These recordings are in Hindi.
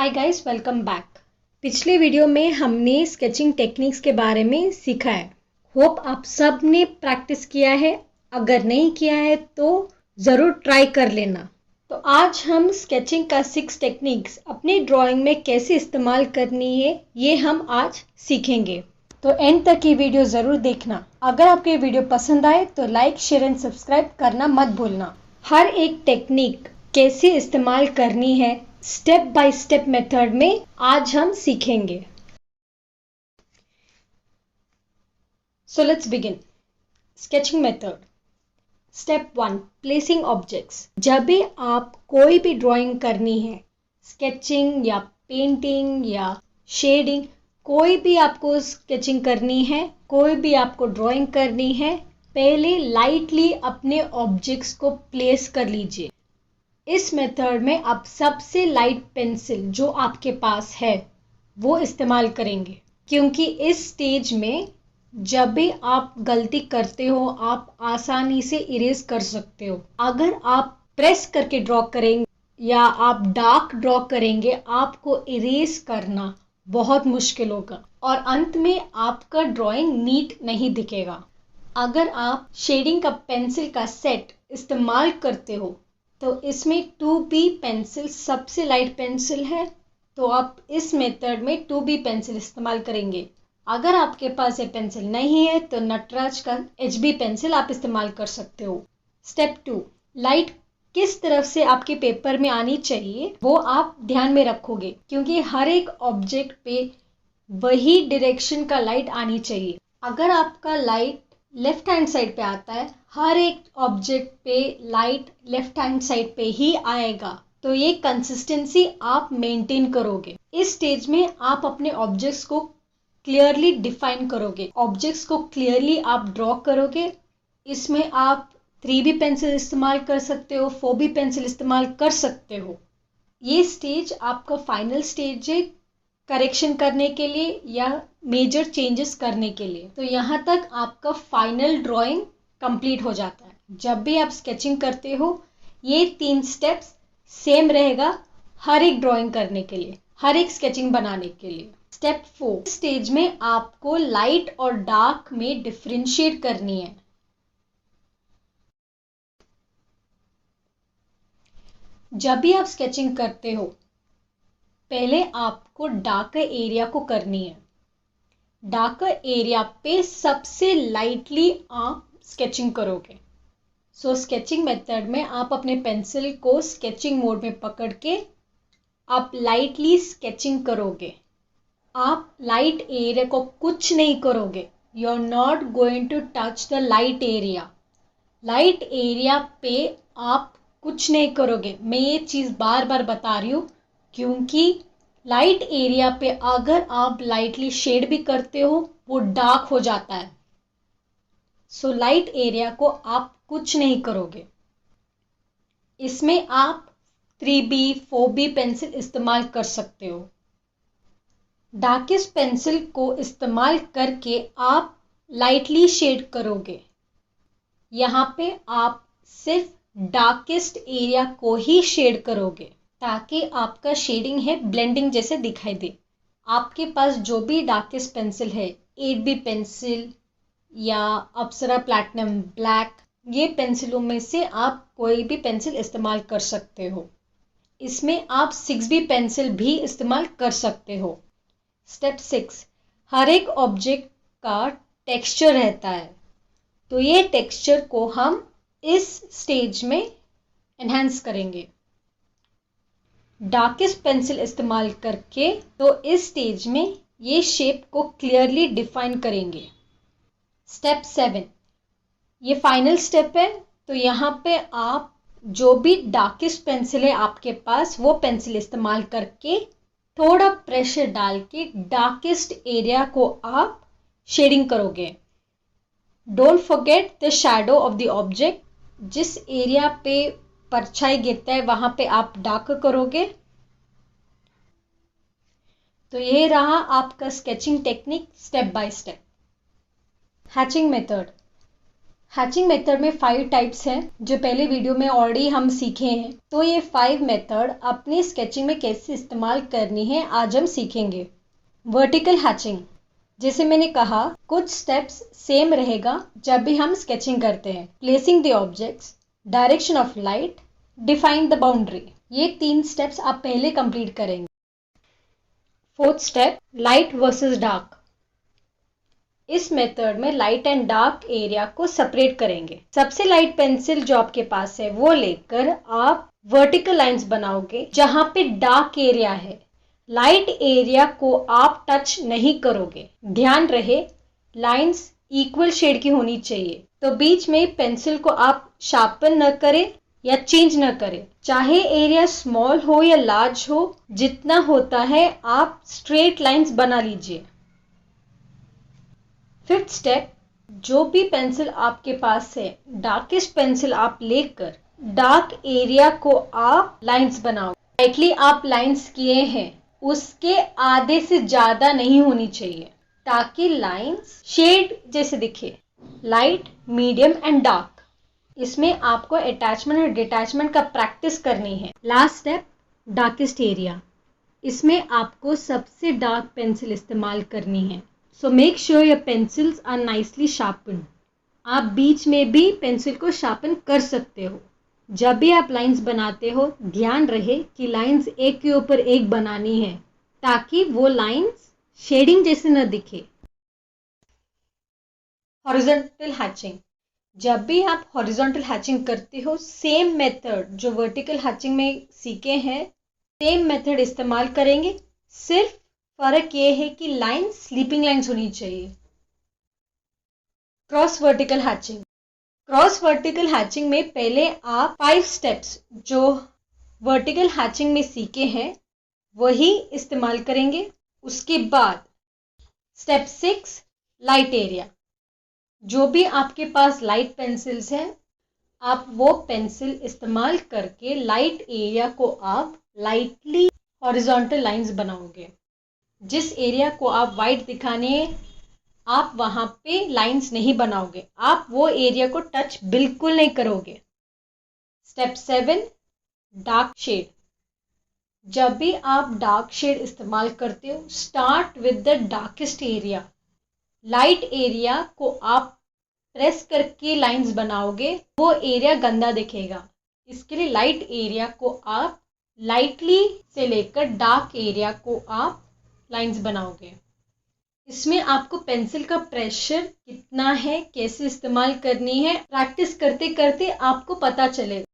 Hi guys, welcome back. पिछले वीडियो में हमने स्केचिंग टेक्निक्स के बारे में सीखा है। होप आप सब ने प्रैक्टिस किया है। अगर नहीं किया है तो ज़रूर ट्राई कर लेना। तो आज हम स्केचिंग का 6 टेक्निक्स अपनी ड्राइंग में कैसे इस्तेमाल करनी है ये हम आज सीखेंगे। तो एंड तक की वीडियो ज़रूर देखना। अगर आपको ये वीडियो पसंद आए तो लाइक, शेयर एंड सब्सक्राइब करना मत भूलना। हर एक टेक्निक कैसे इस्तेमाल करनी है स्टेप बाय स्टेप मेथड में आज हम सीखेंगे। So let's begin. Sketching method. Step 1, placing objects. जब भी आप कोई भी ड्राइंग करनी है, स्केचिंग या पेंटिंग या शेडिंग, कोई भी आपको स्केचिंग करनी है, कोई भी आपको ड्राइंग करनी है, पहले लाइटली अपने ऑब्जेक्ट्स को प्लेस कर लीजिए। इस मेथड में आप सबसे लाइट पेंसिल जो आपके पास है वो इस्तेमाल करेंगे, क्योंकि इस स्टेज में जब भी आप गलती करते हो आप आसानी से इरेज कर सकते हो। अगर आप प्रेस करके ड्रॉ करेंगे या आप डार्क ड्रॉ करेंगे, आपको इरेज करना बहुत मुश्किल होगा और अंत में आपका ड्राइंग नीट नहीं दिखेगा। अगर आप शेडिंग का पेंसिल का सेट इस्तेमाल करते हो तो इसमें 2B पेंसिल सबसे लाइट पेंसिल है, तो आप इस मेथड में 2B पेंसिल इस्तेमाल करेंगे। अगर आपके पास ये पेंसिल नहीं है तो नटराज का HB पेंसिल आप इस्तेमाल कर सकते हो। स्टेप 2, लाइट किस तरफ से आपके पेपर में आनी चाहिए वो आप ध्यान में रखोगे, क्योंकि हर एक ऑब्जेक्ट पे वही डायरेक्शन का लाइट आनी चाहिए। अगर आपका लाइट लेफ्ट हैंड साइड पे आता है, हर एक ऑब्जेक्ट पे लाइट लेफ्ट हैंड साइड पे ही आएगा, तो ये कंसिस्टेंसी आप मेंटेन करोगे। इस स्टेज में आप अपने ऑब्जेक्ट्स को क्लियरली डिफाइन करोगे, ऑब्जेक्ट्स को क्लियरली आप ड्रॉ करोगे। इसमें आप 3B पेंसिल इस्तेमाल कर सकते हो, 4B पेंसिल इस्तेमाल कर सकते हो। ये स्टेज आपका फाइनल स्टेज है करेक्शन करने के लिए या मेजर चेंजेस करने के लिए। तो यहाँ तक आपका फाइनल ड्राइंग कंप्लीट हो जाता है। जब भी आप स्केचिंग करते हो ये 3 स्टेप्स सेम रहेगा हर एक ड्राइंग करने के लिए, हर एक स्केचिंग बनाने के लिए। स्टेप 4, स्टेज में आपको लाइट और डार्क में डिफरेंशिएट करनी है। जब भी आप स्केचिंग करते हो पहले आपको डार्कर एरिया को करनी है। डार्कर एरिया पे सबसे लाइटली आप स्केचिंग करोगे। सो स्केचिंग मेथड में आप अपने पेंसिल को स्केचिंग मोड में पकड़ के आप लाइटली स्केचिंग करोगे। आप लाइट एरिया को कुछ नहीं करोगे। You are not going to touch the light area. Light area पे आप कुछ नहीं करोगे। मैं ये चीज़ बार बार बता रही हूँ क्योंकि लाइट एरिया पे अगर आप लाइटली शेड भी करते हो वो डार्क हो जाता है। सो लाइट एरिया को आप कुछ नहीं करोगे। इसमें आप 3B 4B पेंसिल इस्तेमाल कर सकते हो। डार्केस्ट पेंसिल को इस्तेमाल करके आप लाइटली शेड करोगे। यहाँ पे आप सिर्फ डार्केस्ट एरिया को ही शेड करोगे ताकि आपका शेडिंग है ब्लेंडिंग जैसे दिखाई दे। आपके पास जो भी डार्केस्ट पेंसिल है, 8B पेंसिल या अप्सरा प्लैटिनम ब्लैक, ये पेंसिलों में से आप कोई भी पेंसिल इस्तेमाल कर सकते हो। इसमें आप 6B पेंसिल भी इस्तेमाल कर सकते हो। स्टेप 6, हर एक ऑब्जेक्ट का टेक्सचर रहता है, तो ये टेक्सचर को हम इस स्टेज में एनहांस करेंगे डार्केस्ट पेंसिल इस्तेमाल करके। तो इस स्टेज में ये शेप को क्लियरली डिफाइन करेंगे। स्टेप 7, ये फाइनल स्टेप है। तो यहाँ पे आप जो भी डार्केस्ट पेंसिल है आपके पास वो पेंसिल इस्तेमाल करके थोड़ा प्रेशर डाल के डार्केस्ट एरिया को आप शेडिंग करोगे। Don't forget the shadow of the object. जिस एरिया पे परछाई गिरता है वहां पे आप डार्क करोगे। तो ये रहा आपका sketching technique step by step. Hatching method. Hatching method में 5 टाइप्स हैं जो पहले वीडियो में ऑलरेडी हम सीखे हैं। तो ये 5 मेथड अपनी स्केचिंग में कैसे इस्तेमाल करनी है आज हम सीखेंगे। वर्टिकल हैचिंग, जैसे मैंने कहा कुछ स्टेप्स सेम रहेगा जब भी हम स्केचिंग करते हैं। Placing the objects, direction of light, define the boundary, ये 3 स्टेप्स आप पहले कंप्लीट करेंगे। Fourth step, light versus dark. इस मेथड में लाइट एंड डार्क एरिया को सेपरेट करेंगे। सबसे लाइट पेंसिल जो आपके पास है वो लेकर आप वर्टिकल लाइंस बनाओगे जहां पे डार्क एरिया है। लाइट एरिया को आप टच नहीं करोगे। ध्यान रहे लाइंस इक्वल शेड की होनी चाहिए। तो बीच में पेंसिल को आप शार्पन न करें या चेंज न करें। चाहे एरिया स्मॉल हो या लार्ज हो, जितना होता है आप स्ट्रेट लाइंस बना लीजिए। फिफ्थ स्टेप, जो भी पेंसिल आपके पास है डार्केस्ट पेंसिल आप लेकर डार्क एरिया को आप लाइंस बनाओ। लाइटली आप लाइंस किए हैं उसके आधे से ज्यादा नहीं होनी चाहिए ताकि लाइंस शेड जैसे दिखे। लाइट, मीडियम एंड डार्क, इसमें आपको अटैचमेंट और डिटैचमेंट का प्रैक्टिस करनी है। लास्ट स्टेप, डार्केस्ट एरिया, इसमें आपको सबसे डार्क पेंसिल इस्तेमाल करनी है। So make sure your pencils are nicely sharpened. आप बीच में भी पेंसिल को शार्पन कर सकते हो। जब भी आप लाइंस बनाते हो ध्यान रहे कि लाइंस एक के ऊपर एक बनानी है ताकि वो लाइंस शेडिंग जैसे न दिखे। हॉरिजॉन्टल हैचिंग, जब भी आप हॉरिजॉन्टल हैचिंग करते हो सेम मेथड जो वर्टिकल हैचिंग में सीखे हैं सेम मेथड इस्तेमाल करेंगे। सिर्फ फर्क ये है कि लाइन स्लीपिंग लाइंस होनी चाहिए। Cross vertical hatching, cross vertical hatching में पहले आप 5 स्टेप्स जो वर्टिकल हैचिंग में सीखे हैं वही इस्तेमाल करेंगे। उसके बाद स्टेप 6, लाइट एरिया, जो भी आपके पास लाइट पेंसिल्स हैं आप वो पेंसिल इस्तेमाल करके लाइट एरिया को आप लाइटली हॉरिजॉन्टल लाइंस बनाओगे। जिस एरिया को आप वाइट दिखाने आप वहां पे लाइंस नहीं बनाओगे, आप वो एरिया को टच बिल्कुल नहीं करोगे। स्टेप 7, डार्क शेड, जब भी आप डार्क शेड इस्तेमाल करते हो start with the darkest area. Light area को आप प्रेस करके लाइंस बनाओगे वो एरिया गंदा दिखेगा। इसके लिए लाइट एरिया को आप लाइटली से लेकर डार्क एरिया को आप लाइंस बनाओगे। इसमें आपको पेंसिल का प्रेशर कितना है, कैसे इस्तेमाल करनी है, प्रैक्टिस करते करते आपको पता चलेगा।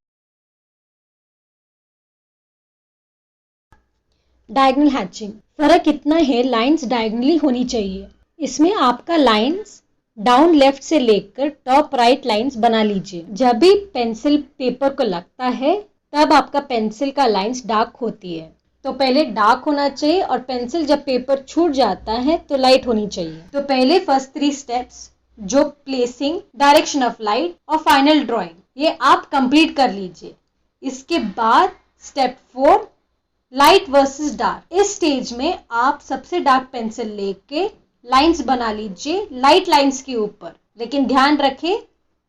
डायगोनल हैचिंग, फर्क इतना है लाइंस डायगोनली होनी चाहिए। इसमें आपका लाइंस डाउन लेफ्ट से लेकर टॉप राइट लाइंस बना लीजिए। जब भी पेंसिल पेपर को लगता है तब आपका पेंसिल का लाइंस डार्क होती है। तो पहले डार्क होना चाहिए और पेंसिल जब पेपर छूट जाता है तो लाइट होनी चाहिए। तो पहले फर्स्ट 3 स्टेप्स जो प्लेसिंग, डायरेक्शन ऑफ लाइट और फाइनल ड्राइंग ये आप कंप्लीट कर लीजिए। इसके बाद स्टेप 4, लाइट वर्सेस डार्क, इस स्टेज में आप सबसे डार्क पेंसिल लेके लाइंस बना लीजिए लाइट लाइंस के ऊपर। लेकिन ध्यान रखें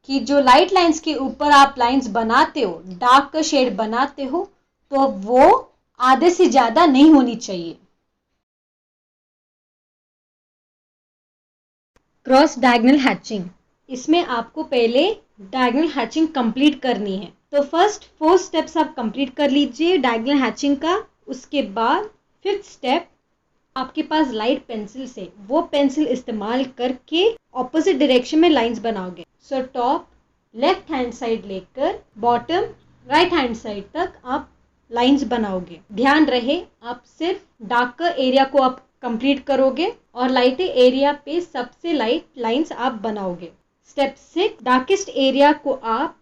कि जो लाइट लाइंस के ऊपर आप लाइंस बनाते हो, डार्क का शेड बनाते हो तो वो आधे से ज्यादा नहीं होनी चाहिए। क्रॉस डायगोनल हैचिंग, इसमें आपको पहले डायगोनल हैचिंग कंप्लीट करनी है। तो फर्स्ट 4 स्टेप्स आप कंप्लीट कर लीजिए डायगोनल हैचिंग का। उसके बाद 5th स्टेप, आपके पास लाइट पेंसिल से वो पेंसिल इस्तेमाल करके ऑपोजिट डायरेक्शन में लाइंस बनाओगे। So top left hand side लेकर बॉटम राइट हैंड साइड तक आप लाइंस बनाओगे। ध्यान रहे आप सिर्फ डार्कर एरिया को आप कंप्लीट करोगे और लाइट एरिया पे सबसे लाइट लाइंस आप बनाओगे। स्टेप 6, डार्केस्ट एरिया को आप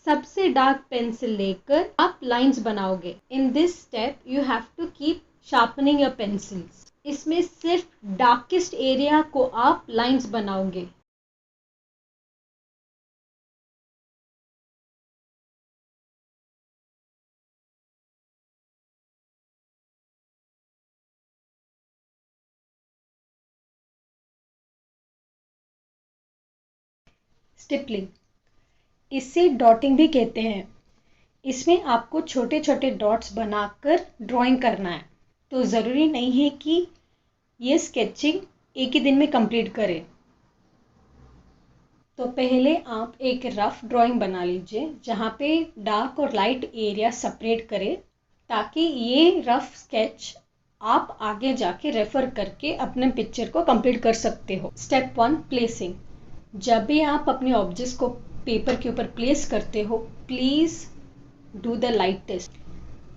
सबसे डार्क पेंसिल लेकर आप लाइंस बनाओगे। In this step you have to keep sharpening your pencils. इसमें सिर्फ डार्केस्ट एरिया को आप लाइंस बनाओगे। स्टिपलिंग, इसे डॉटिंग भी कहते हैं। इसमें आपको छोटे छोटे डॉट्स बनाकर ड्राइंग करना है, तो ज़रूरी नहीं है कि ये स्केचिंग एक ही दिन में कंप्लीट करें। तो पहले आप एक रफ ड्राइंग बना लीजिए जहाँ पे डार्क और लाइट एरिया सेपरेट करें, ताकि ये रफ स्केच आप आगे जाके रेफर करके अपने पिक्चर को कंप्लीट कर सकते हो। Step 1 placing. जब भी आप अपने ऑब्जेक्ट्स को पेपर के ऊपर प्लेस करते हो, please do the light test.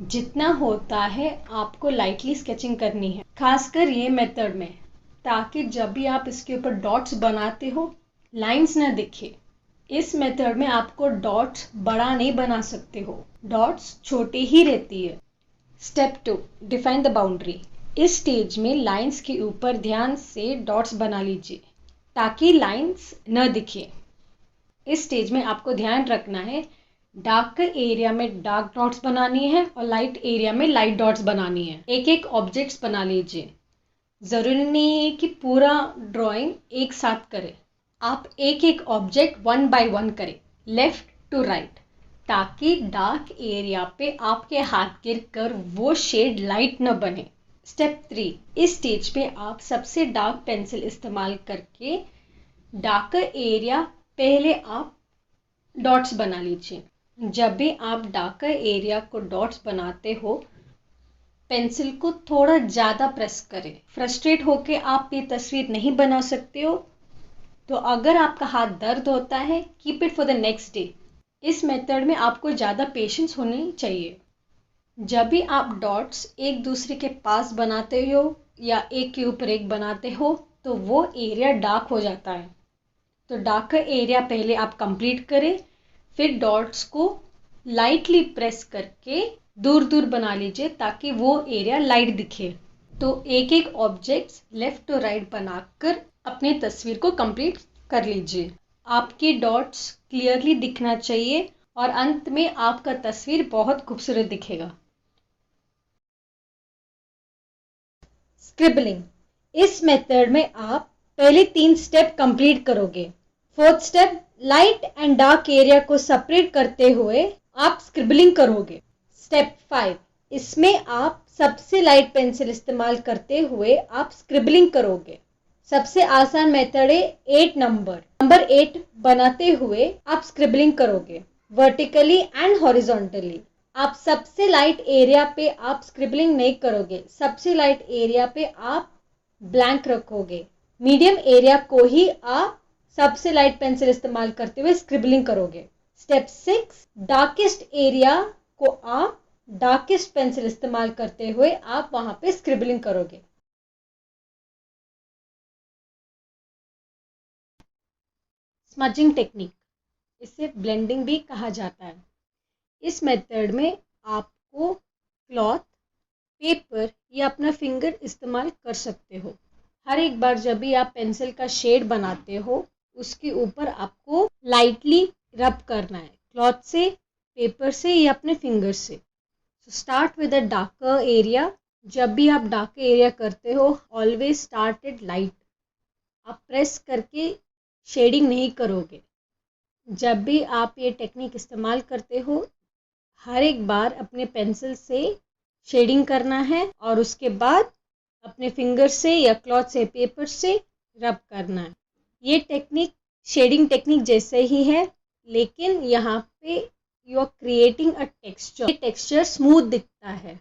जितना होता है आपको लाइटली स्केचिंग करनी है, खासकर ये मेथड में, ताकि जब भी आप इसके ऊपर डॉट्स बनाते हो लाइंस ना दिखे। इस मेथड में आपको डॉट्स बड़ा नहीं बना सकते हो, डॉट्स छोटे ही रहती है। Step 2 define the boundary. इस स्टेज में लाइंस के ऊपर ध्यान से डॉट्स बना लीजिए ताकि लाइंस न दिखे। इस स्टेज में आपको ध्यान रखना है डार्क एरिया में डार्क डॉट्स बनानी है और लाइट एरिया में लाइट डॉट्स बनानी है। एक एक ऑब्जेक्ट्स बना लीजिए, ज़रूरी नहीं है कि पूरा ड्राइंग एक साथ करें। आप एक एक ऑब्जेक्ट 1 बाय 1 करें, लेफ्ट टू राइट, ताकि डार्क एरिया पे आपके हाथ गिर कर वो शेड लाइट न बने। स्टेप 3 इस स्टेज पे आप सबसे डार्क पेंसिल इस्तेमाल करके डार्क एरिया पहले आप डॉट्स बना लीजिए। जब भी आप डार्क एरिया को डॉट्स बनाते हो, पेंसिल को थोड़ा ज़्यादा प्रेस करें। फ्रस्ट्रेट होके आप ये तस्वीर नहीं बना सकते हो, तो अगर आपका हाथ दर्द होता है, keep it for the next day. इस मेथड में आपको ज़्यादा पेशेंस होनी चाहिए। जब भी आप डॉट्स एक दूसरे के पास बनाते हो या एक के ऊपर एक बनाते हो, तो वो एरिया डार्क हो जाता है। तो डार्क एरिया पहले आप कंप्लीट करें, फिर डॉट्स को लाइटली प्रेस करके दूर दूर बना लीजिए ताकि वो एरिया लाइट दिखे। तो एक एक ऑब्जेक्ट्स लेफ्ट टू राइट बनाकर अपनी तस्वीर को कंप्लीट कर लीजिए। आपकी डॉट्स क्लियरली दिखना चाहिए और अंत में आपका तस्वीर बहुत खूबसूरत दिखेगा। स्क्रिबलिंग। इस मेथड में आप पहले 3 स्टेप कंप्लीट करोगे। 4th step light and dark area को सेपरेट करते हुए आप स्क्रिबलिंग करोगे। स्टेप 5 इसमें आप सबसे लाइट पेंसिल इस्तेमाल करते हुए आप स्क्रिबलिंग करोगे। सबसे आसान मेथड है 8 नंबर 8 बनाते हुए आप स्क्रिबलिंग करोगे वर्टिकली एंड हॉरिजॉन्टली। आप सबसे लाइट एरिया पे आप स्क्रिबलिंग नहीं करोगे, सबसे लाइट एरिया पे आप ब्लैंक रखोगे। मीडियम एरिया को ही आप सबसे लाइट पेंसिल इस्तेमाल करते हुए स्क्रिबलिंग करोगे। स्टेप 6 डार्केस्ट एरिया को आप डार्केस्ट पेंसिल इस्तेमाल करते हुए आप वहां पे स्क्रिबलिंग करोगे। स्मजिंग टेक्निक, इसे ब्लेंडिंग भी कहा जाता है। इस मेथड में आपको क्लॉथ, पेपर या अपना फिंगर इस्तेमाल कर सकते हो। हर एक बार जब भी आप पेंसिल का शेड बनाते हो, उसके ऊपर आपको लाइटली रब करना है, क्लॉथ से, पेपर से या अपने फिंगर से। Start with a darker area. जब भी आप डार्क एरिया करते हो, ऑलवेज स्टार्ट इट लाइट। आप प्रेस करके शेडिंग नहीं करोगे। जब भी आप ये टेक्निक इस्तेमाल करते हो, हर एक बार अपने पेंसिल से शेडिंग करना है और उसके बाद अपने फिंगर से या क्लॉथ से, पेपर से रब करना है। ये टेक्निक शेडिंग टेक्निक जैसे ही है, लेकिन यहाँ पे you are creating a texture. ये टेक्सचर स्मूथ दिखता है।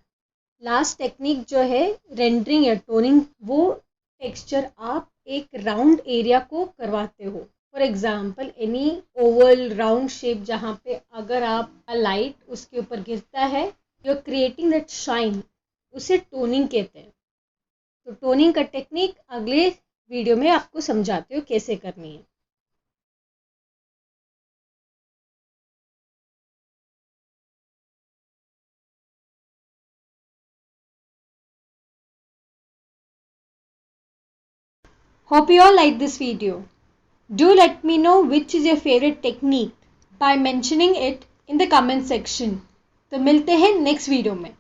लास्ट टेक्निक जो है रेंडरिंग या टोनिंग, वो टेक्सचर आप एक राउंड एरिया को करवाते हो। For example any oval round shape जहाँ पे अगर आप लाइट उसके ऊपर गिरता है, you are creating that shine, उसे टोनिंग कहते हैं। तो टोनिंग का टेक्निक अगले वीडियो में आपको समझाते हो कैसे करनी है। Hope you all like this video. Do let me know which is your favorite technique by mentioning it in the comment section. तो मिलते हैं नेक्स्ट वीडियो में।